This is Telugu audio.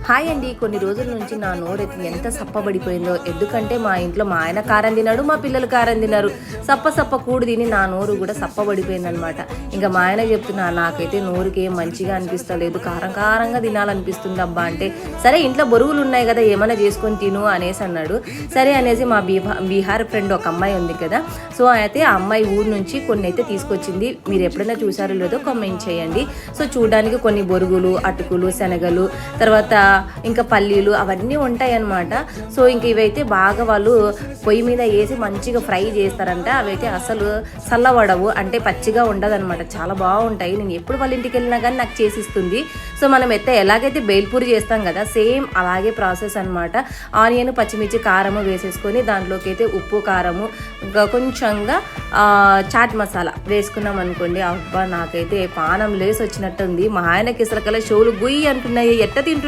హాయ్ అండి. కొన్ని రోజుల నుంచి నా నోరైతే ఎంత సప్పబడిపోయిందో. ఎందుకంటే మా ఇంట్లో మా ఆయన కారం తిన్నాడు, మా పిల్లలు కారం తిన్నారు. సప్ప కూడు తిని నా నోరు కూడా సప్పబడిపోయిందనమాట. ఇంకా మా ఆయన చెప్తున్నా, నాకైతే నోరుకి ఏం మంచిగా అనిపిస్తలేదు, కారంగా తినాలనిపిస్తుంది అబ్బా అంటే, సరే ఇంట్లో బొరుగులు ఉన్నాయి కదా ఏమైనా చేసుకొని తిను అనేసి అన్నాడు. సరే అనేసి మా బీహార్ ఫ్రెండ్ ఒక అమ్మాయి ఉంది కదా, సో అయితే ఆ అమ్మాయి ఊరు నుంచి కొన్ని అయితే తీసుకొచ్చింది. మీరు ఎప్పుడైనా చూసారో లేదో కామెంట్ చేయండి. సో చూడడానికి కొన్ని బొరుగులు, అటుకులు, శనగలు, తర్వాత ఇంకా పల్లీలు అవన్నీ ఉంటాయి అన్నమాట. సో ఇంక ఇవైతే బాగా వాళ్ళు పొయ్యి మీద వేసి మంచిగా ఫ్రై చేస్తారంట. అవైతే అసలు చల్లబడవు, అంటే పచ్చిగా ఉండదన్నమాట, చాలా బాగుంటాయి. నేను ఎప్పుడు వాళ్ళ ఇంటికి వెళ్ళినా కానీ నాకు చేసిస్తుంది. సో మనం ఎలాగైతే బేల్పూరి చేస్తాం కదా, సేమ్ అలాగే ప్రాసెస్ అనమాట. ఆనియన్, పచ్చిమిర్చి, కారము వేసేసుకొని దాంట్లోకి అయితే ఉప్పు, కారము, ఇంకా కొంచెంగా చాట్ మసాలా వేసుకున్నాం అనుకోండి, అబ్బా నాకైతే పానం లేసి వచ్చినట్టుంది. మా ఆయనకి ఇసలకల్లా షోలు గుయ్యి అంటున్నాయి, ఎట్ట తింటు